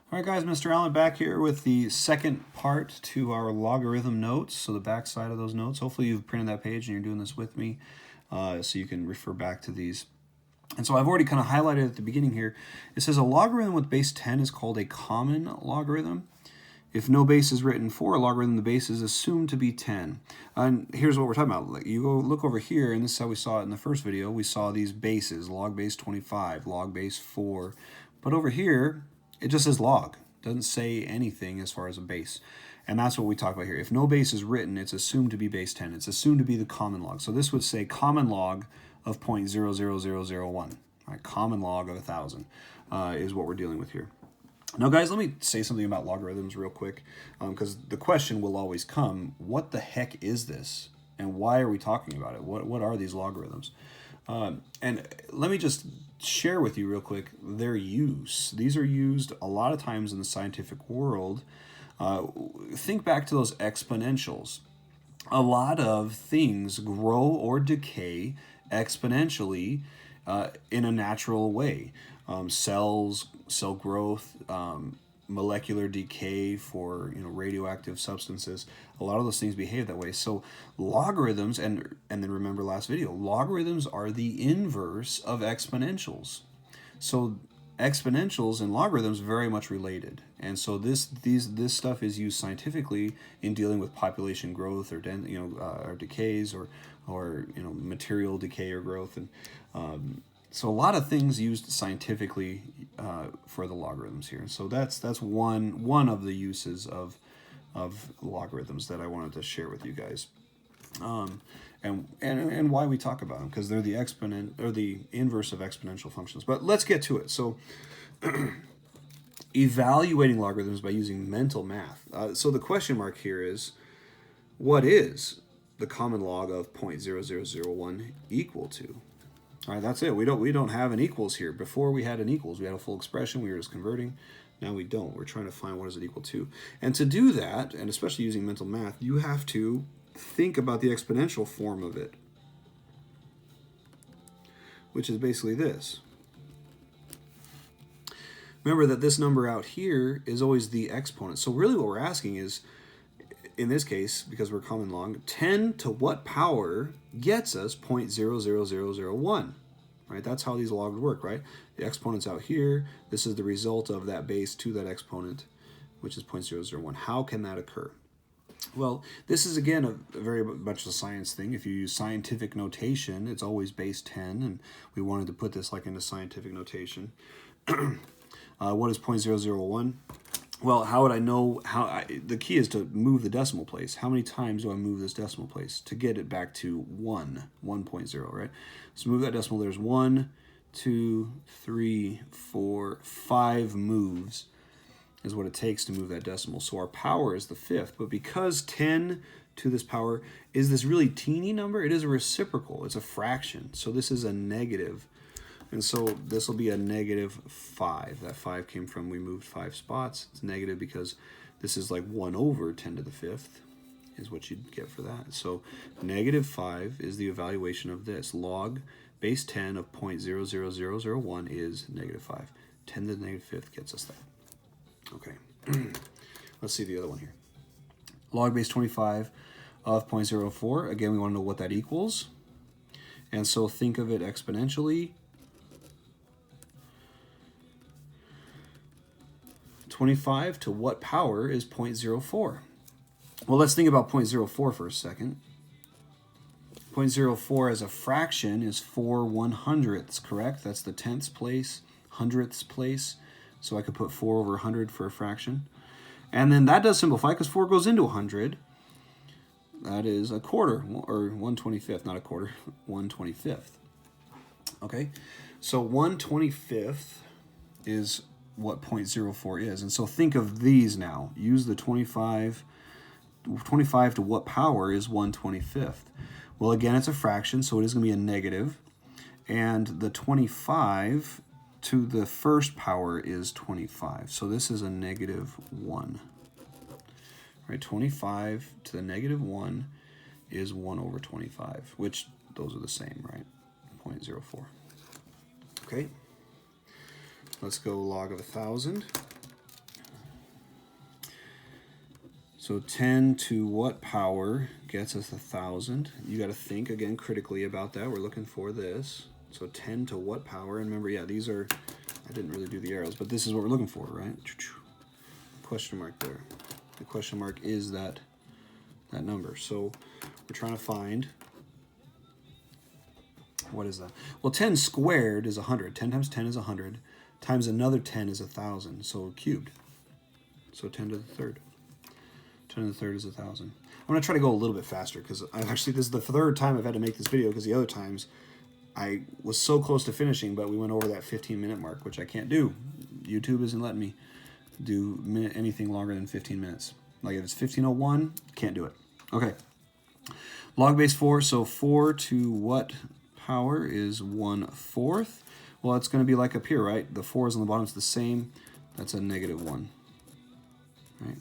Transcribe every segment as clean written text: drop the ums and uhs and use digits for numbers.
All right, guys, Mr. Allen back here with the second part to our logarithm notes. So the back side of those notes. Hopefully you've printed that page and you're doing this with me so you can refer back to these. And so I've already kind of highlighted at the beginning here. It says a logarithm with base 10 is called a common logarithm. If no base is written for a logarithm, the base is assumed to be 10. And here's what we're talking about. You go look over here, and this is how we saw it in the first video. We saw these bases, log base 25, log base 4. But over here, it just says log. It doesn't say anything as far as a base. And that's what we talk about here. If no base is written, it's assumed to be base 10. It's assumed to be the common log. So this would say common log of 0.00001. Right? Common log of 1,000 is what we're dealing with here. Now, guys, let me say something about logarithms real quick, because the question will always come, what the heck is this? And why are we talking about it? What are these logarithms? And let me just share with you real quick their use. These are used a lot of times in the scientific world. Think back to those exponentials. A lot of things grow or decay exponentially in a natural way. Cells, cell growth, molecular decay for radioactive substances. A lot of those things behave that way. So logarithms, and then remember last video, logarithms are the inverse of exponentials. So exponentials and logarithms very much related. And so this stuff is used scientifically in dealing with population growth or or decays or material decay or growth. And so a lot of things used scientifically for the logarithms here. So that's one of the uses of logarithms that I wanted to share with you guys, and why we talk about them, because they're the exponent or the inverse of exponential functions. But let's get to it. So evaluating logarithms by using mental math. So the question mark here is, what is the common log of 0.0001 equal to? All right, that's it. We don't have an equals here. Before we had an equals. We had a full expression. We were just converting. Now we don't. We're trying to find what is it equal to. And to do that, and especially using mental math, you have to think about the exponential form of it, which is basically this. Remember that this number out here is always the exponent. So really what we're asking is, in this case, because we're common log, 10 to what power gets us 0.00001, right? That's how these logs work, right? The exponent's out here. This is the result of that base to that exponent, which is 0.001. How can that occur? Well, this is, again, a very much a science thing. If you use scientific notation, it's always base 10, and we wanted to put this like into scientific notation. What is 0.001? Well, how would I know? The key is to move the decimal place. How many times do I move this decimal place to get it back to 1.0, right? So move that decimal. There's 1, 2, 3, 4, 5 moves is what it takes to move that decimal. So our power is the fifth. But because 10 to this power is this really teeny number, it is a reciprocal. It's a fraction. So this is a negative. And so this will be a -5. That 5 came from, we moved 5 spots. It's negative because this is like 1 over 10 to the fifth is what you'd get for that. So -5 is the evaluation of this. Log base 10 of 0.00001 is -5. 10 to the -5th gets us that. Okay, let's see the other one here. Log base 25 of 0.04. Again, we want to know what that equals. And so think of it exponentially. 25 to what power is 0.04? Well, let's think about 0.04 for a second. 0.04 as a fraction is 4/100ths, correct? That's the tenths place, hundredths place. So I could put 4 over 100 for a fraction. And then that does simplify because 4 goes into 100. That is a quarter, or 1/25th, not a quarter, 1/25th. Okay, so 1/25th is what 0.04 is. And so think of these now. Use the 25 to what power is 1/25th? Well, again, it's a fraction, so it is going to be a negative. And the 25 to the first power is 25. So this is a -1. Right, 25 to the -1 is 1 over 25, which those are the same, right? 0.04. Okay. Let's go log of 1,000. So 10 to what power gets us 1,000? You got to think again critically about that. We're looking for this. So 10 to what power? And remember, yeah, these are, I didn't really do the arrows, but this is what we're looking for, right? Question mark there. The question mark is that number. So we're trying to find, what is that? Well, 10 squared is 100. 10 times 10 is 100. Times another 10 is 1,000. So cubed. So 10 to the third. 10 to the third is 1,000. I'm going to try to go a little bit faster because this is the third time I've had to make this video because the other times I was so close to finishing, but we went over that 15-minute mark, which I can't do. YouTube isn't letting me do anything longer than 15 minutes. Like if it's 15:01, can't do it. Okay. Log base 4, so 4 to what power is 1/4? Well, it's going to be like up here, right? The 4 is on the bottom, it's the same. That's a -1, right?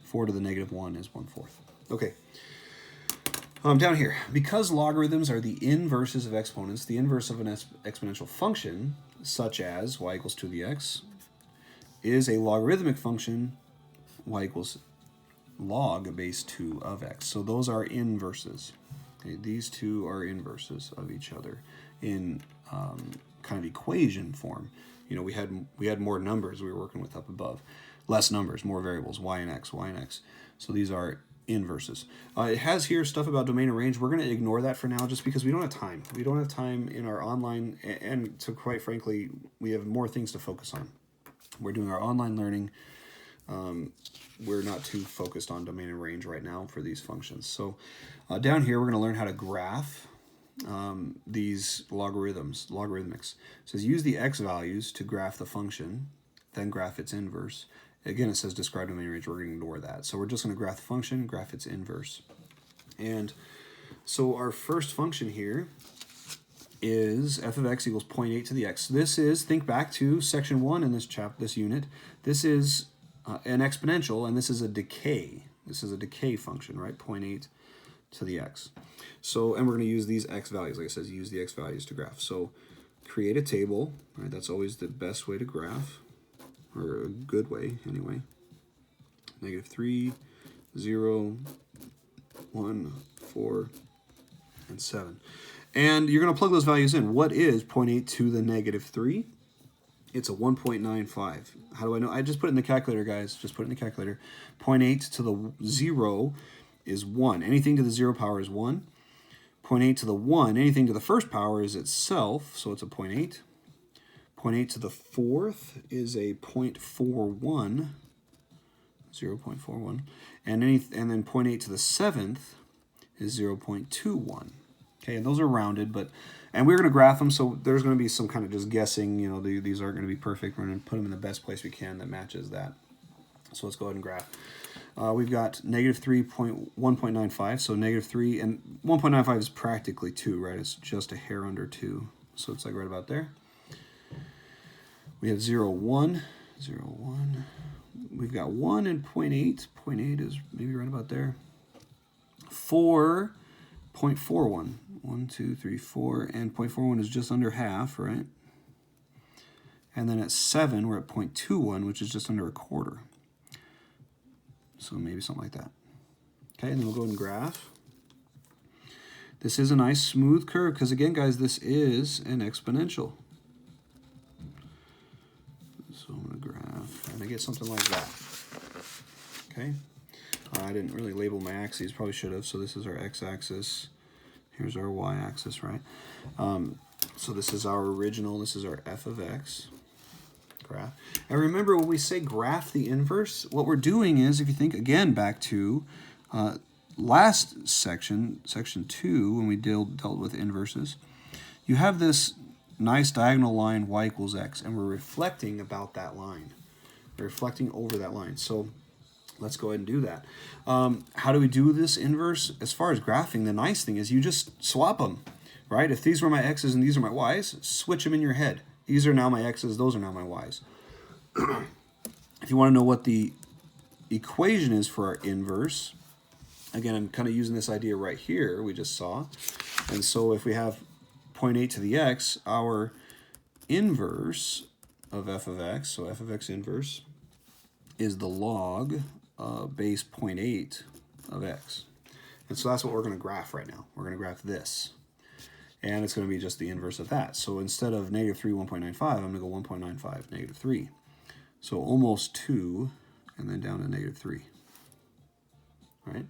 4 to the -1 is 1/4. Okay. Down here, because logarithms are the inverses of exponents, the inverse of an exponential function, such as y equals 2 to the x, is a logarithmic function, y equals log base 2 of x. So those are inverses. Okay, these two are inverses of each other in kind of equation form. You know, we had more numbers we were working with up above, less numbers, more variables, y and x, y and x. So these are inverses. It has here stuff about domain and range. We're going to ignore that for now just because we don't have time. We don't have time in our online, and to quite frankly, we have more things to focus on. We're doing our online learning. We're not too focused on domain and range right now for these functions. So down here, we're going to learn how to graph these logarithmics. It says use the x values to graph the function, then graph its inverse. Again, it says describe domain and range. We're going to ignore that. So we're just going to graph the function, graph its inverse. And so our first function here is f of x equals 0.8 to the x. This is, think back to section 1 in this unit. This is an exponential, and this is a decay. This is a decay function, right? 0.8 to the x. So, and we're going to use these x values. Like it says, use the x values to graph. So create a table, right? That's always the best way to graph, or a good way anyway. -3, 0, 1, 4, and 7. And you're going to plug those values in. What is 0.8 to the -3? It's a 1.95. How do I know? I just put it in the calculator, guys. Just put it in the calculator. 0.8 to the 0 is 1. Anything to the 0 power is 1. 0.8 to the 1, anything to the first power is itself, so it's a 0.8. 0.8 to the 4th is a 0.41, 0.41. And then 0.8 to the 7th is 0.21. Okay, and those are rounded, and we're going to graph them, so there's going to be some kind of just guessing. You know, these aren't going to be perfect. We're going to put them in the best place we can that matches that. So let's go ahead and graph. We've got -1.95, so -3, and 1.95 is practically 2, right? It's just a hair under 2, so it's like right about there. We have 0, 1, 0, 1. We've got 1 and 0.8. 0.8 is maybe right about there. 4, 0.41. 1, 2, 3, 4, and 0.41 is just under half, right? And then at 7, we're at 0.21, which is just under a quarter. So maybe something like that. Okay, and then we'll go and graph. This is a nice smooth curve, because again, guys, this is an exponential. So I'm going to graph, and I get something like that. Okay, I didn't really label my axes, probably should have. So this is our x-axis. Here's our y-axis, right? So this is our original. This is our f of x. Graph. And remember, when we say graph the inverse, what we're doing is, if you think again back to last section, section 2, when we dealt with inverses, you have this nice diagonal line y equals x, and we're reflecting about that line. We're reflecting over that line. So let's go ahead and do that. How do we do this inverse? As far as graphing, the nice thing is you just swap them, right? If these were my x's and these are my y's, switch them in your head. These are now my x's, those are now my y's. If you want to know what the equation is for our inverse, again, I'm kind of using this idea right here we just saw. And so if we have 0.8 to the x, our inverse of f of x, so f of x inverse, is the log base 0.8 of x. And so that's what we're going to graph right now. We're going to graph this. And it's going to be just the inverse of that. So instead of negative 3, 1.95, I'm going to go 1.95, negative 3. So almost 2, and then down to negative 3. Right?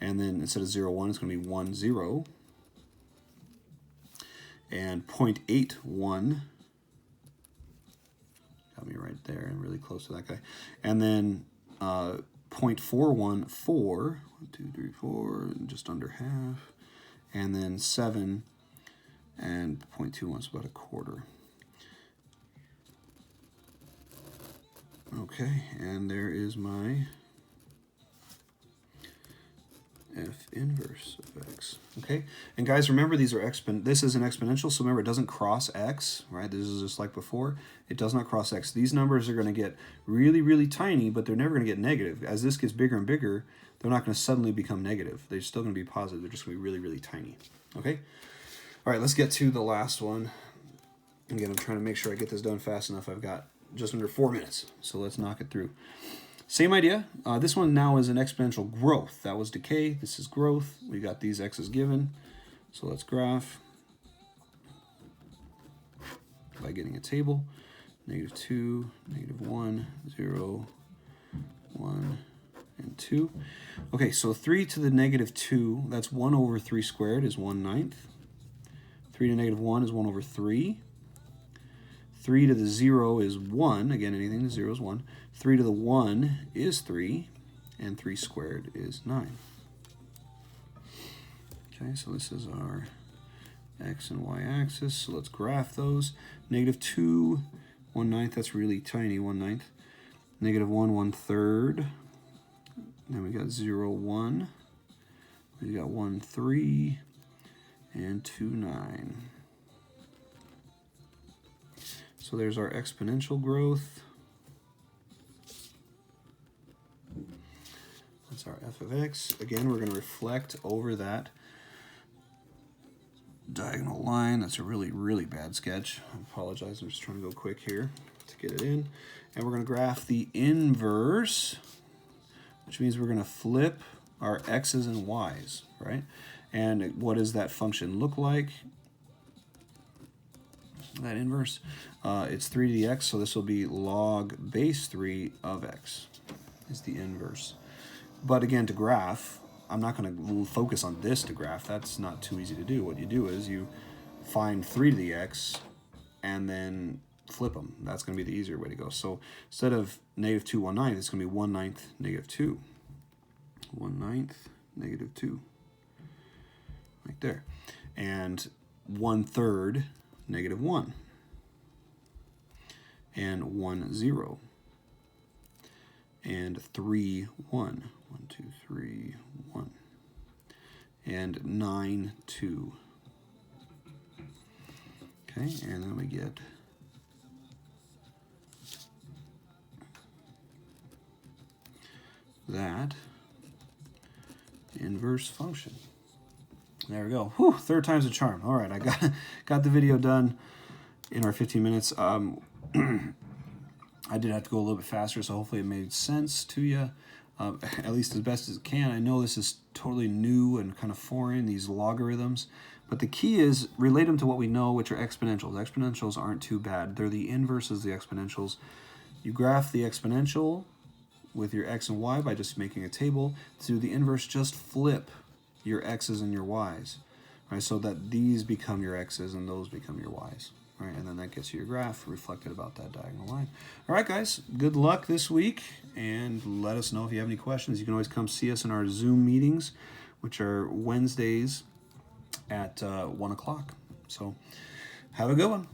And then instead of 0, 1, it's going to be 1, 0. And 0.81. Got me right there and really close to that guy. And then 0.414, 1, 2, 3, 4, just under half. And then 7 and 0.21 is about a quarter. Okay, and there is my f inverse of x. Okay, and guys, remember these are this is an exponential, so remember it doesn't cross x, right? This is just like before. It does not cross x. These numbers are going to get really, really tiny, but they're never going to get negative. As this gets bigger and bigger, they're not going to suddenly become negative. They're still going to be positive. They're just going to be really, really tiny. Okay? All right, let's get to the last one. Again, I'm trying to make sure I get this done fast enough. I've got just under 4 minutes, so let's knock it through. Same idea. This one now is an exponential growth. That was decay. This is growth. We got these x's given. So let's graph by getting a table. Negative 2, negative 1, 0, 1, and 2. Okay, so 3 to the negative 2, that's 1 over 3 squared is 1/9. 3 to negative 1 is 1 over 3. 3 to the 0 is 1. Again, anything to 0 is 1. 3 to the 1 is 3. And 3 squared is 9. Okay, so this is our x and y axis. So let's graph those. Negative 2, 1/9. That's really tiny, 1/9. Negative 1, 1/3. Then we got 0, 1. We got 1, 3. And 2, 9. So there's our exponential growth. That's our f of x. Again, we're going to reflect over that diagonal line. That's a really, really bad sketch. I apologize. I'm just trying to go quick here to get it in. And we're going to graph the inverse, which means we're going to flip our x's and y's, right? And what does that function look like? That inverse, it's 3 to the x, so this will be log base 3 of x is the inverse. But again, to graph, I'm not going to focus on this to graph. That's not too easy to do. What you do is you find 3 to the x and then flip them. That's going to be the easier way to go. So instead of negative 2, 1/9, it's going to be 1/9, negative 2. 1/9, negative 2. Right there. And 1/3, negative 1. And 1, 0. And 3, 1. 1, 2, 3, 1. And 9, 2. Okay, and then we get that inverse function. There we go. Whew, third time's a charm. All right, I got the video done in our 15 minutes. I did have to go a little bit faster, so hopefully it made sense to you, at least as best as it can. I know this is totally new and kind of foreign, these logarithms, but the key is relate them to what we know, which are exponentials. Exponentials aren't too bad. They're the inverses of the exponentials. You graph the exponential with your x and y by just making a table. To do the inverse, just flip your x's and your y's, right? So that these become your x's and those become your y's, right? And then that gets you your graph reflected about that diagonal line. All right, guys, good luck this week, and let us know if you have any questions. You can always come see us in our Zoom meetings, which are Wednesdays at 1 o'clock. So have a good one.